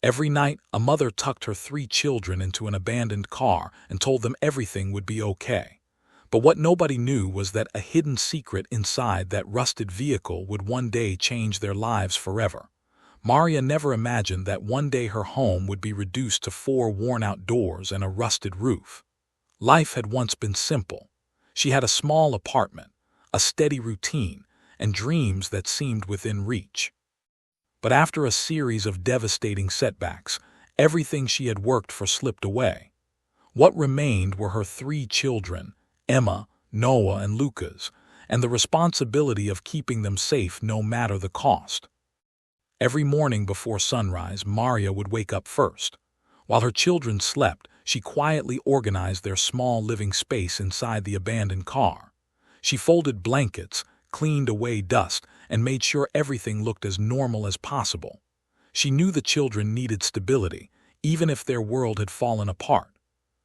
Every night, a mother tucked her 3 children into an abandoned car and told them everything would be okay. But what nobody knew was that a hidden secret inside that rusted vehicle would one day change their lives forever. Maria never imagined that one day her home would be reduced to 4 worn-out doors and a rusted roof. Life had once been simple. She had a small apartment, a steady routine, and dreams that seemed within reach. But after a series of devastating setbacks, everything she had worked for slipped away. What remained were her 3 children, Emma, Noah, and Lucas, and the responsibility of keeping them safe no matter the cost. Every morning before sunrise, Maria would wake up first. While her children slept, she quietly organized their small living space inside the abandoned car. She folded blankets, cleaned away dust, and made sure everything looked as normal as possible. She knew the children needed stability, even if their world had fallen apart.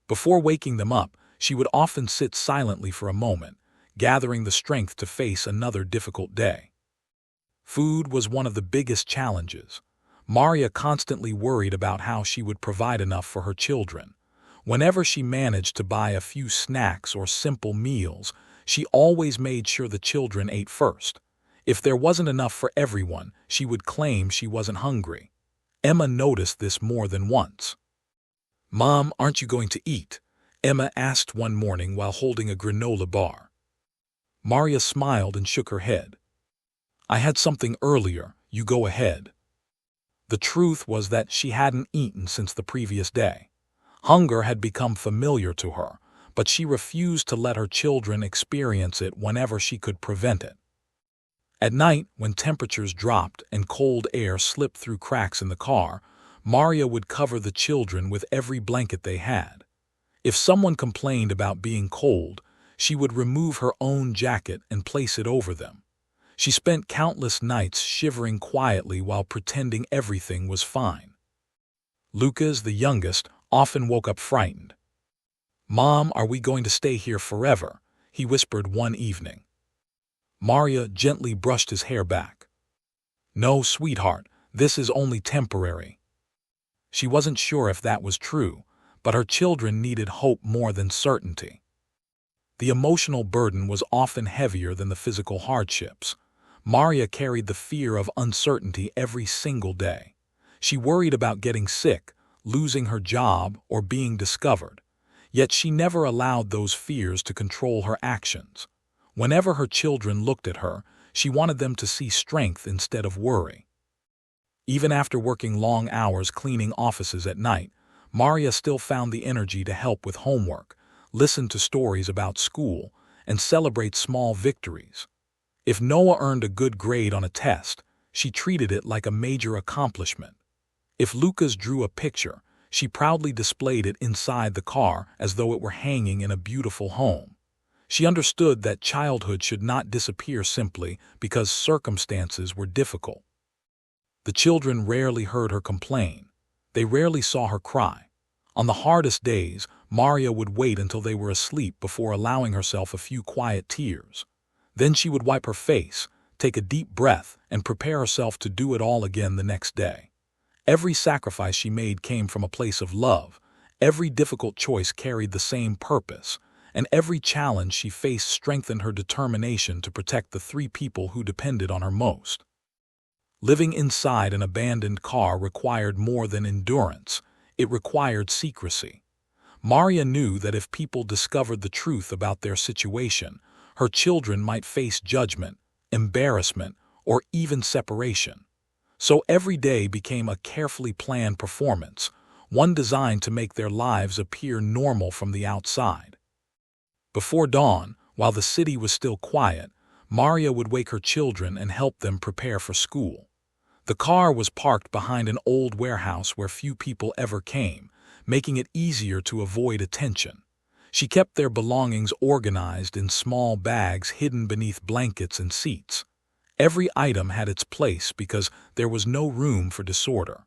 Before waking them up, she would often sit silently for a moment, gathering the strength to face another difficult day. Food was one of the biggest challenges. Maria constantly worried about how she would provide enough for her children. Whenever she managed to buy a few snacks or simple meals, she always made sure the children ate first. If there wasn't enough for everyone, she would claim she wasn't hungry. Emma noticed this more than once. "Mom, aren't you going to eat?" Emma asked one morning while holding a granola bar. Maria smiled and shook her head. "I had something earlier, you go ahead." The truth was that she hadn't eaten since the previous day. Hunger had become familiar to her, but she refused to let her children experience it whenever she could prevent it. At night, when temperatures dropped and cold air slipped through cracks in the car, Maria would cover the children with every blanket they had. If someone complained about being cold, she would remove her own jacket and place it over them. She spent countless nights shivering quietly while pretending everything was fine. Lucas, the youngest, often woke up frightened. "Mom, are we going to stay here forever?" he whispered one evening. Maria gently brushed his hair back. "No, sweetheart, this is only temporary." She wasn't sure if that was true, but her children needed hope more than certainty. The emotional burden was often heavier than the physical hardships. Maria carried the fear of uncertainty every single day. She worried about getting sick, losing her job, or being discovered. Yet she never allowed those fears to control her actions. Whenever her children looked at her, she wanted them to see strength instead of worry. Even after working long hours cleaning offices at night, Maria still found the energy to help with homework, listen to stories about school, and celebrate small victories. If Noah earned a good grade on a test, she treated it like a major accomplishment. If Lucas drew a picture, she proudly displayed it inside the car as though it were hanging in a beautiful home. She understood that childhood should not disappear simply because circumstances were difficult. The children rarely heard her complain. They rarely saw her cry. On the hardest days, Maria would wait until they were asleep before allowing herself a few quiet tears. Then she would wipe her face, take a deep breath, and prepare herself to do it all again the next day. Every sacrifice she made came from a place of love. Every difficult choice carried the same purpose, and every challenge she faced strengthened her determination to protect the 3 people who depended on her most. Living inside an abandoned car required more than endurance. It required secrecy. Maria knew that if people discovered the truth about their situation, her children might face judgment, embarrassment, or even separation. So every day became a carefully planned performance, one designed to make their lives appear normal from the outside. Before dawn, while the city was still quiet, Maria would wake her children and help them prepare for school. The car was parked behind an old warehouse where few people ever came, making it easier to avoid attention. She kept their belongings organized in small bags hidden beneath blankets and seats. Every item had its place because there was no room for disorder.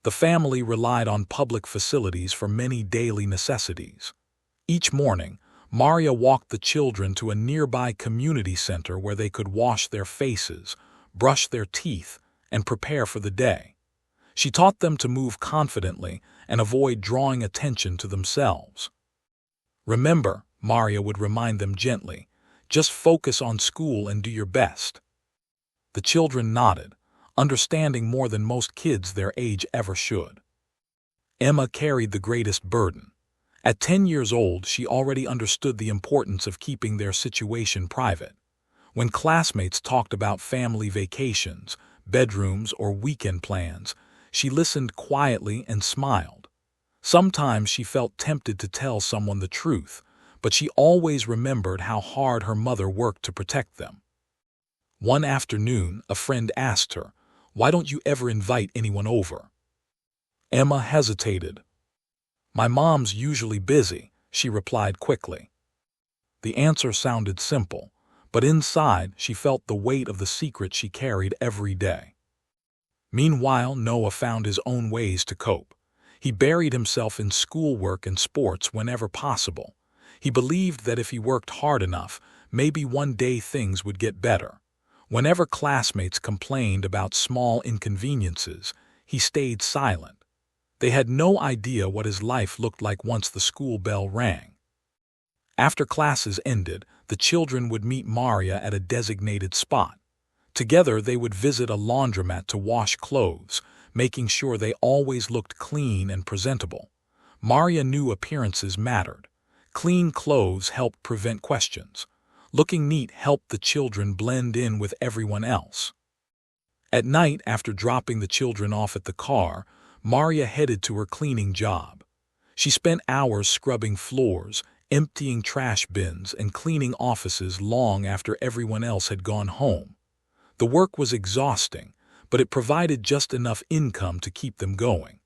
The family relied on public facilities for many daily necessities. Each morning, Maria walked the children to a nearby community center where they could wash their faces, brush their teeth, and prepare for the day. She taught them to move confidently and avoid drawing attention to themselves. "Remember," Maria would remind them gently, "just focus on school and do your best." The children nodded, understanding more than most kids their age ever should. Emma carried the greatest burden. At 10 years old, she already understood the importance of keeping their situation private. When classmates talked about family vacations, bedrooms, or weekend plans, she listened quietly and smiled. Sometimes she felt tempted to tell someone the truth, but she always remembered how hard her mother worked to protect them. One afternoon, a friend asked her, "Why don't you ever invite anyone over?" Emma hesitated. "My mom's usually busy," she replied quickly. The answer sounded simple, but inside she felt the weight of the secret she carried every day. Meanwhile, Noah found his own ways to cope. He buried himself in schoolwork and sports whenever possible. He believed that if he worked hard enough, maybe one day things would get better. Whenever classmates complained about small inconveniences, he stayed silent. They had no idea what his life looked like once the school bell rang. After classes ended, the children would meet Maria at a designated spot. Together, they would visit a laundromat to wash clothes, making sure they always looked clean and presentable. Maria knew appearances mattered. Clean clothes helped prevent questions. Looking neat helped the children blend in with everyone else. At night, after dropping the children off at the car, Maria headed to her cleaning job. She spent hours scrubbing floors, emptying trash bins, and cleaning offices long after everyone else had gone home. The work was exhausting, but it provided just enough income to keep them going.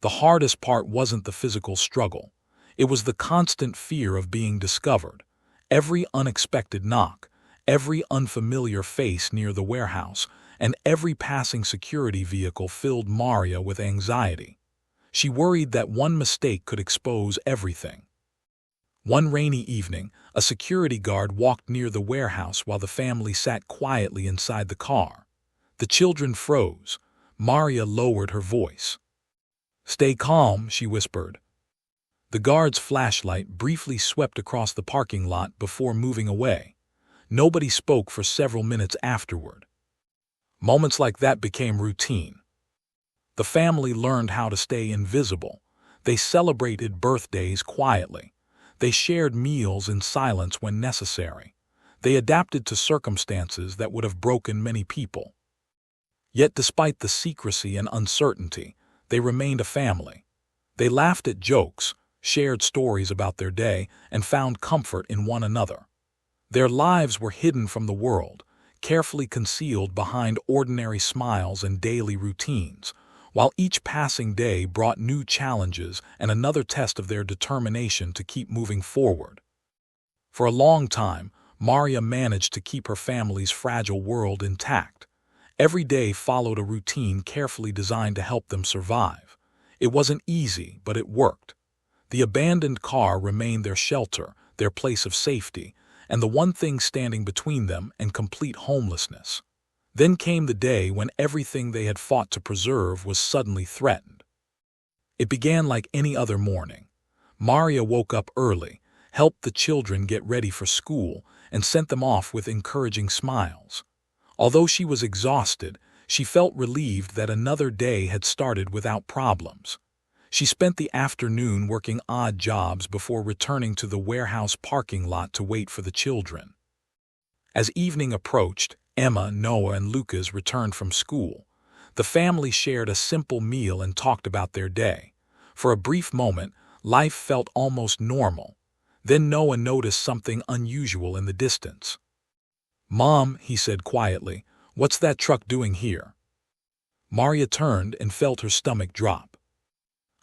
The hardest part wasn't the physical struggle. It was the constant fear of being discovered. Every unexpected knock, every unfamiliar face near the warehouse, and every passing security vehicle filled Maria with anxiety. She worried that one mistake could expose everything. One rainy evening, a security guard walked near the warehouse while the family sat quietly inside the car. The children froze. Maria lowered her voice. "Stay calm," she whispered. The guard's flashlight briefly swept across the parking lot before moving away. Nobody spoke for several minutes afterward. Moments like that became routine. The family learned how to stay invisible. They celebrated birthdays quietly. They shared meals in silence when necessary. They adapted to circumstances that would have broken many people. Yet despite the secrecy and uncertainty, they remained a family. They laughed at jokes, shared stories about their day, and found comfort in one another. Their lives were hidden from the world, carefully concealed behind ordinary smiles and daily routines, while each passing day brought new challenges and another test of their determination to keep moving forward. For a long time, Maria managed to keep her family's fragile world intact. Every day followed a routine carefully designed to help them survive. It wasn't easy, but it worked. The abandoned car remained their shelter, their place of safety, and the one thing standing between them and complete homelessness. Then came the day when everything they had fought to preserve was suddenly threatened. It began like any other morning. Maria woke up early, helped the children get ready for school, and sent them off with encouraging smiles. Although she was exhausted, she felt relieved that another day had started without problems. She spent the afternoon working odd jobs before returning to the warehouse parking lot to wait for the children. As evening approached, Emma, Noah, and Lucas returned from school. The family shared a simple meal and talked about their day. For a brief moment, life felt almost normal. Then Noah noticed something unusual in the distance. "Mom," he said quietly, "what's that truck doing here?" Maria turned and felt her stomach drop.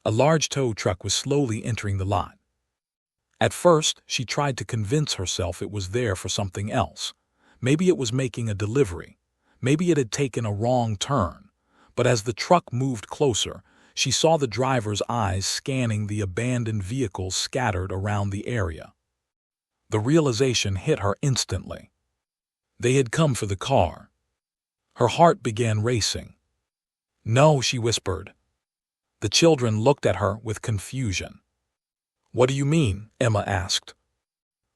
A large tow truck was slowly entering the lot. At first, she tried to convince herself it was there for something else. Maybe it was making a delivery. Maybe it had taken a wrong turn. But as the truck moved closer, she saw the driver's eyes scanning the abandoned vehicles scattered around the area. The realization hit her instantly. They had come for the car. Her heart began racing. No, she whispered. The children looked at her with confusion. What do you mean? Emma asked.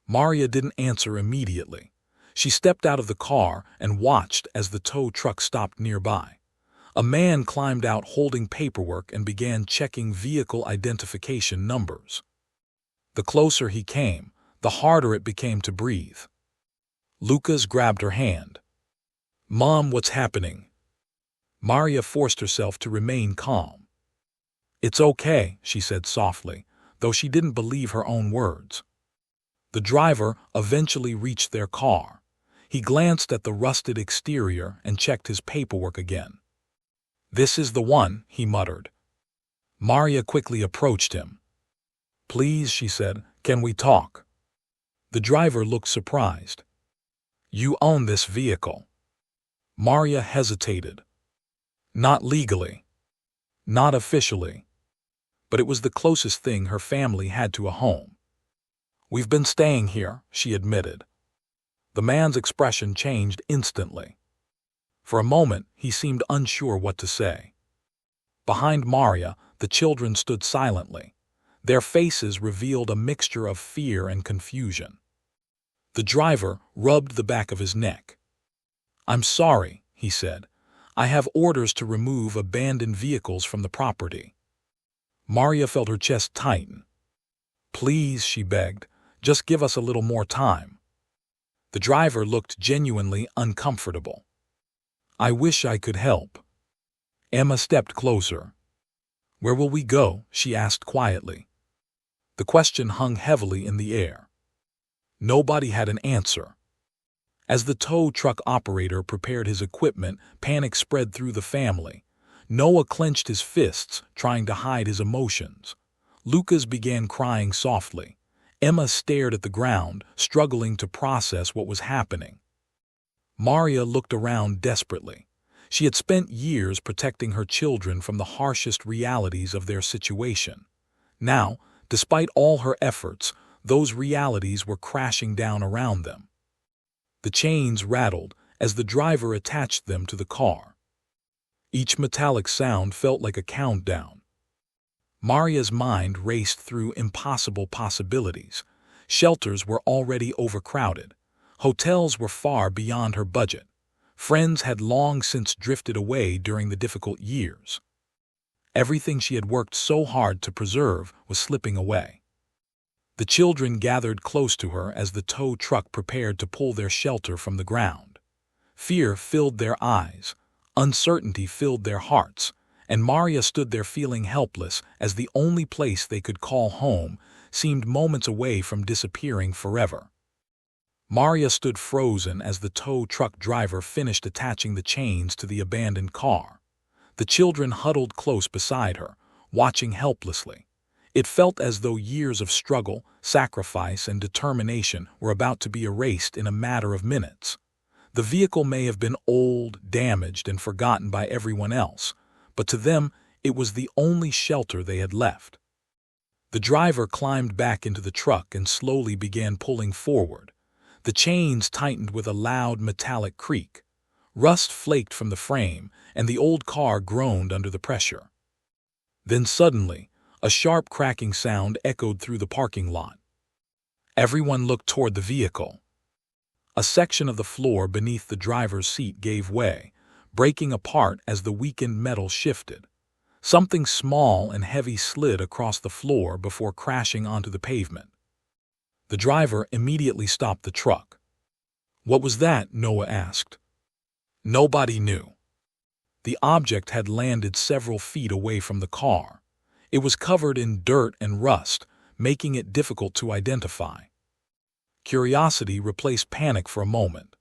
Maria didn't answer immediately. She stepped out of the car and watched as the tow truck stopped nearby. A man climbed out holding paperwork and began checking vehicle identification numbers. The closer he came, the harder it became to breathe. Lucas grabbed her hand. Mom, what's happening? Maria forced herself to remain calm. It's okay, she said softly, though she didn't believe her own words. The driver eventually reached their car. He glanced at the rusted exterior and checked his paperwork again. This is the one, he muttered. Maria quickly approached him. Please, she said, can we talk? The driver looked surprised. You own this vehicle. Maria hesitated. Not legally. Not officially. But it was the closest thing her family had to a home. We've been staying here, she admitted. The man's expression changed instantly. For a moment, he seemed unsure what to say. Behind Maria, the children stood silently. Their faces revealed a mixture of fear and confusion. The driver rubbed the back of his neck. I'm sorry, he said. I have orders to remove abandoned vehicles from the property. Maria felt her chest tighten. Please, she begged, just give us a little more time. The driver looked genuinely uncomfortable. I wish I could help. Emma stepped closer. Where will we go? She asked quietly. The question hung heavily in the air. Nobody had an answer. As the tow truck operator prepared his equipment, panic spread through the family. Noah clenched his fists, trying to hide his emotions. Lucas began crying softly. Emma stared at the ground, struggling to process what was happening. Maria looked around desperately. She had spent years protecting her children from the harshest realities of their situation. Now, despite all her efforts, those realities were crashing down around them. The chains rattled as the driver attached them to the car. Each metallic sound felt like a countdown. Maria's mind raced through impossible possibilities. Shelters were already overcrowded. Hotels were far beyond her budget. Friends had long since drifted away during the difficult years. Everything she had worked so hard to preserve was slipping away. The children gathered close to her as the tow truck prepared to pull their shelter from the ground. Fear filled their eyes. Uncertainty filled their hearts, and Maria stood there feeling helpless as the only place they could call home seemed moments away from disappearing forever. Maria stood frozen as the tow truck driver finished attaching the chains to the abandoned car. The children huddled close beside her, watching helplessly. It felt as though years of struggle, sacrifice, and determination were about to be erased in a matter of minutes. The vehicle may have been old, damaged, and forgotten by everyone else, but to them it was the only shelter they had left. The driver climbed back into the truck and slowly began pulling forward. The chains tightened with a loud metallic creak. Rust flaked from the frame, and the old car groaned under the pressure. Then suddenly, a sharp cracking sound echoed through the parking lot. Everyone looked toward the vehicle. A section of the floor beneath the driver's seat gave way, breaking apart as the weakened metal shifted. Something small and heavy slid across the floor before crashing onto the pavement. The driver immediately stopped the truck. What was that? Noah asked. Nobody knew. The object had landed several feet away from the car. It was covered in dirt and rust, making it difficult to identify. Curiosity replaced panic for a moment.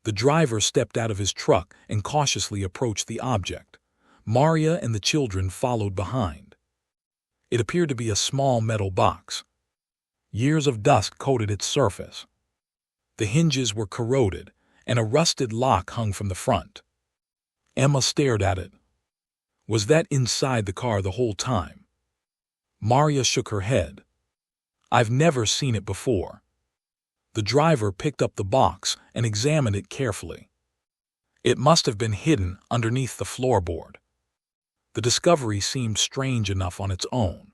The driver stepped out of his truck and cautiously approached the object. Maria and the children followed behind. It appeared to be a small metal box. Years of dust coated its surface. The hinges were corroded, and a rusted lock hung from the front. Emma stared at it. Was that inside the car the whole time? Maria shook her head. I've never seen it before. The driver picked up the box and examined it carefully. It must have been hidden underneath the floorboard. The discovery seemed strange enough on its own.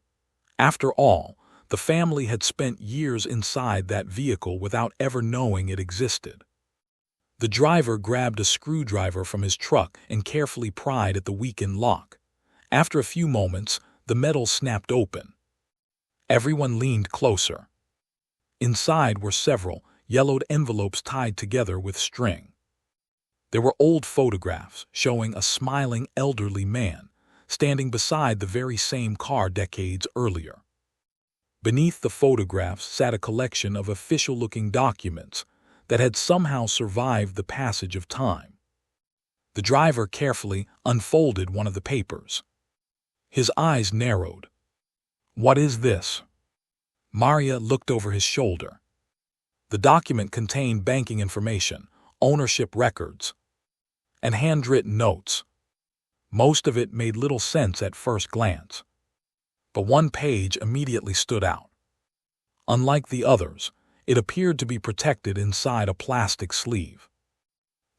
After all, the family had spent years inside that vehicle without ever knowing it existed. The driver grabbed a screwdriver from his truck and carefully pried at the weakened lock. After a few moments, the metal snapped open. Everyone leaned closer. Inside were several yellowed envelopes tied together with string. There were old photographs showing a smiling elderly man standing beside the very same car decades earlier. Beneath the photographs sat a collection of official-looking documents that had somehow survived the passage of time. The driver carefully unfolded one of the papers. His eyes narrowed. "What is this?" Maria looked over his shoulder. The document contained banking information, ownership records, and handwritten notes. Most of it made little sense at first glance. But one page immediately stood out. Unlike the others, it appeared to be protected inside a plastic sleeve.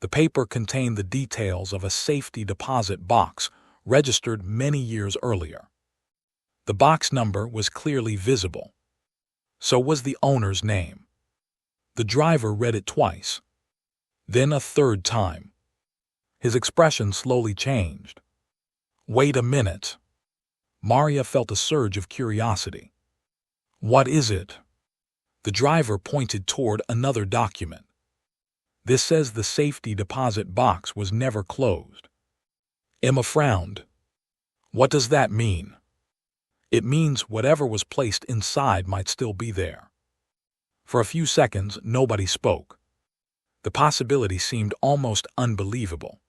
The paper contained the details of a safety deposit box registered many years earlier. The box number was clearly visible. So was the owner's name. The driver read it twice, then a third time. His expression slowly changed. "Wait a minute." Maria felt a surge of curiosity. "What is it?" The driver pointed toward another document. "This says the safety deposit box was never closed." Emma frowned. "What does that mean?" "It means whatever was placed inside might still be there." For a few seconds, nobody spoke. The possibility seemed almost unbelievable.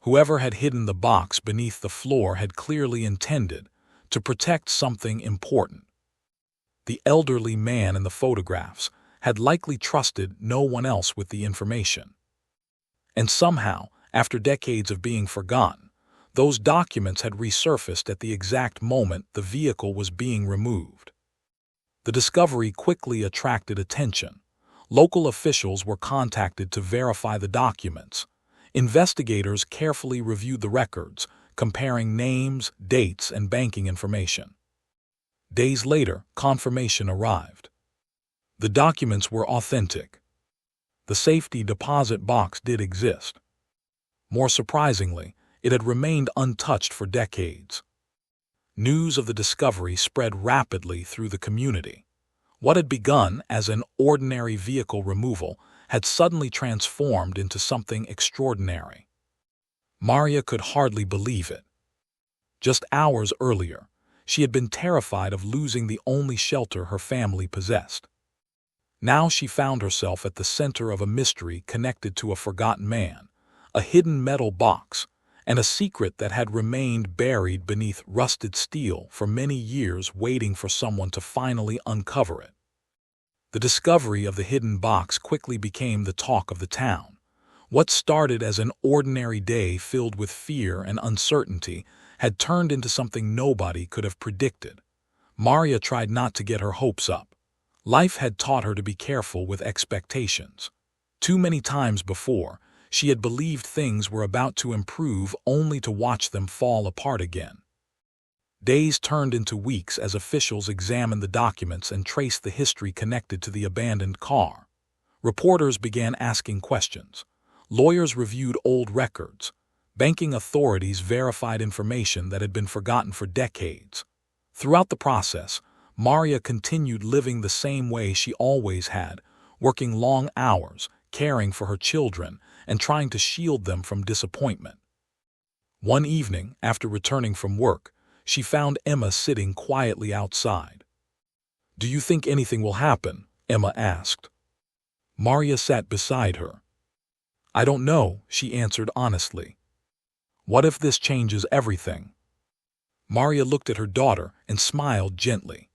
Whoever had hidden the box beneath the floor had clearly intended to protect something important. The elderly man in the photographs had likely trusted no one else with the information. And somehow, after decades of being forgotten, those documents had resurfaced at the exact moment the vehicle was being removed. The discovery quickly attracted attention. Local officials were contacted to verify the documents. Investigators carefully reviewed the records, comparing names, dates, and banking information. Days later, confirmation arrived. The documents were authentic. The safety deposit box did exist. More surprisingly, it had remained untouched for decades. News of the discovery spread rapidly through the community. What had begun as an ordinary vehicle removal had suddenly transformed into something extraordinary. Maria could hardly believe it. Just hours earlier, she had been terrified of losing the only shelter her family possessed. Now she found herself at the center of a mystery connected to a forgotten man, a hidden metal box, and a secret that had remained buried beneath rusted steel for many years, waiting for someone to finally uncover it. The discovery of the hidden box quickly became the talk of the town. What started as an ordinary day filled with fear and uncertainty had turned into something nobody could have predicted. Maria tried not to get her hopes up. Life had taught her to be careful with expectations. Too many times before, she had believed things were about to improve only to watch them fall apart again. Days turned into weeks as officials examined the documents and traced the history connected to the abandoned car. Reporters began asking questions. Lawyers reviewed old records. Banking authorities verified information that had been forgotten for decades. Throughout the process, Maria continued living the same way she always had, working long hours, caring for her children, and trying to shield them from disappointment. One evening, after returning from work, she found Emma sitting quietly outside. "Do you think anything will happen?" Emma asked. Maria sat beside her. "I don't know," she answered honestly. "What if this changes everything?" Maria looked at her daughter and smiled gently.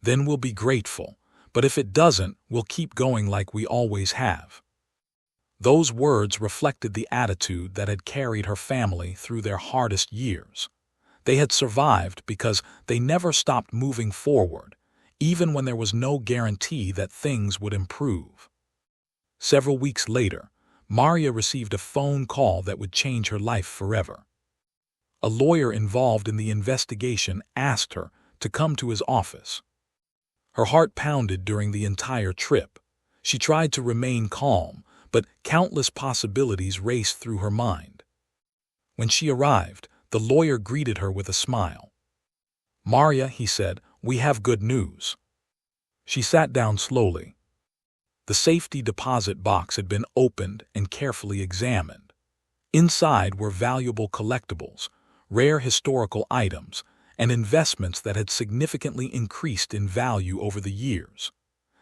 "Then we'll be grateful, but if it doesn't, we'll keep going like we always have." Those words reflected the attitude that had carried her family through their hardest years. They had survived because they never stopped moving forward, even when there was no guarantee that things would improve. Several weeks later, Maria received a phone call that would change her life forever. A lawyer involved in the investigation asked her to come to his office. Her heart pounded during the entire trip. She tried to remain calm, but countless possibilities raced through her mind. When she arrived, the lawyer greeted her with a smile. "Maria," he said, "we have good news." She sat down slowly. The safety deposit box had been opened and carefully examined. Inside were valuable collectibles, rare historical items, and investments that had significantly increased in value over the years.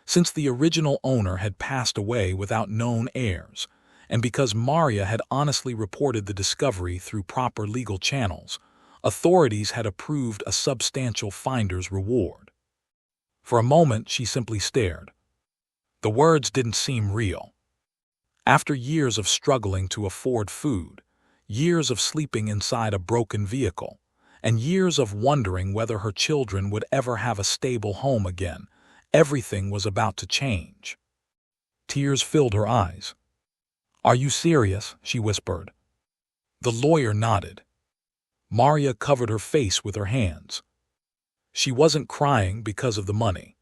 Since the original owner had passed away without known heirs, and because Maria had honestly reported the discovery through proper legal channels, authorities had approved a substantial finder's reward. For a moment, she simply stared. The words didn't seem real. After years of struggling to afford food, years of sleeping inside a broken vehicle, and years of wondering whether her children would ever have a stable home again, everything was about to change. Tears filled her eyes. "Are you serious?" she whispered. The lawyer nodded. Maria covered her face with her hands. She wasn't crying because of the money.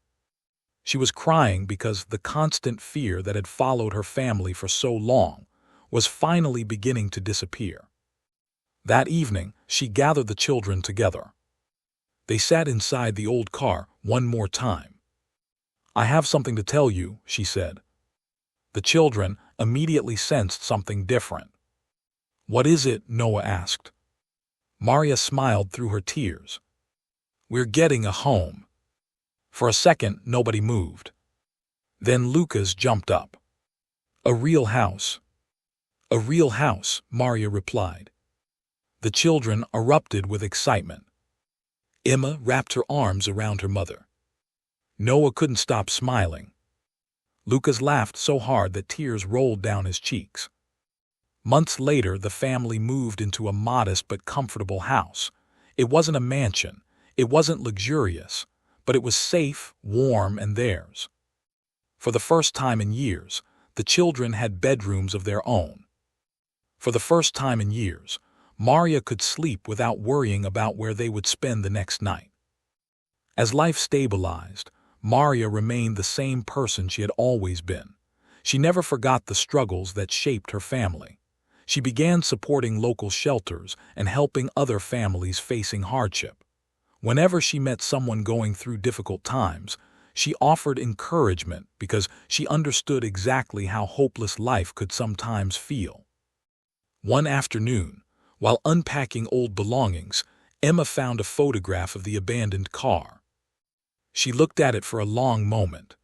She was crying because the constant fear that had followed her family for so long was finally beginning to disappear. That evening, she gathered the children together. They sat inside the old car one more time. "I have something to tell you," she said. The children immediately sensed something different. "What is it?" Noah asked. Maria smiled through her tears. "We're getting a home." For a second, nobody moved. Then Lucas jumped up. "A real house." "A real house," Maria replied. The children erupted with excitement. Emma wrapped her arms around her mother. Noah couldn't stop smiling. Lucas laughed so hard that tears rolled down his cheeks. Months later, the family moved into a modest but comfortable house. It wasn't a mansion, it wasn't luxurious, but it was safe, warm, and theirs. For the first time in years, the children had bedrooms of their own. For the first time in years, Maria could sleep without worrying about where they would spend the next night. As life stabilized, Maria remained the same person she had always been. She never forgot the struggles that shaped her family. She began supporting local shelters and helping other families facing hardship. Whenever she met someone going through difficult times, she offered encouragement because she understood exactly how hopeless life could sometimes feel. One afternoon, while unpacking old belongings, Emma found a photograph of the abandoned car. She looked at it for a long moment.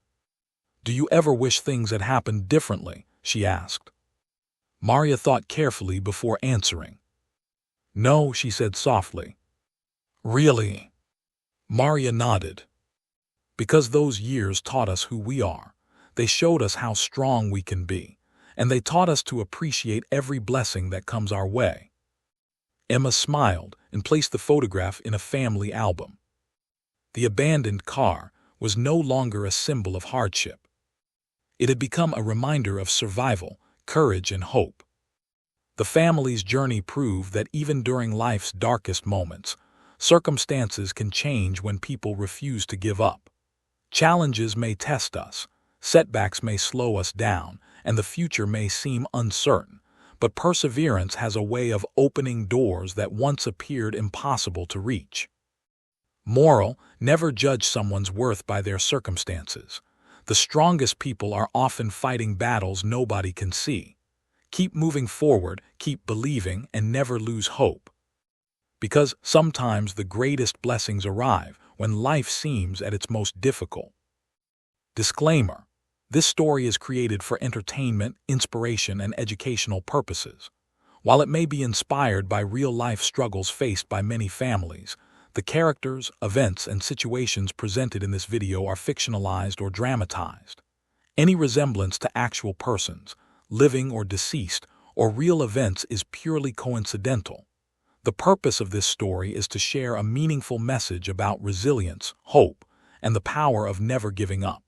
"Do you ever wish things had happened differently?" she asked. Maria thought carefully before answering. "No," she said softly. "Really?" Maria nodded. "Because those years taught us who we are. They showed us how strong we can be, and they taught us to appreciate every blessing that comes our way." Emma smiled and placed the photograph in a family album. The abandoned car was no longer a symbol of hardship. It had become a reminder of survival, courage, and hope. The family's journey proved that even during life's darkest moments, circumstances can change when people refuse to give up. Challenges may test us, setbacks may slow us down, and the future may seem uncertain, but perseverance has a way of opening doors that once appeared impossible to reach. Moral: never judge someone's worth by their circumstances. The strongest people are often fighting battles nobody can see. Keep moving forward, keep believing, and never lose hope. Because sometimes the greatest blessings arrive when life seems at its most difficult. Disclaimer: this story is created for entertainment, inspiration, and educational purposes. While it may be inspired by real-life struggles faced by many families, the characters, events, and situations presented in this video are fictionalized or dramatized. Any resemblance to actual persons, living or deceased, or real events is purely coincidental. The purpose of this story is to share a meaningful message about resilience, hope, and the power of never giving up.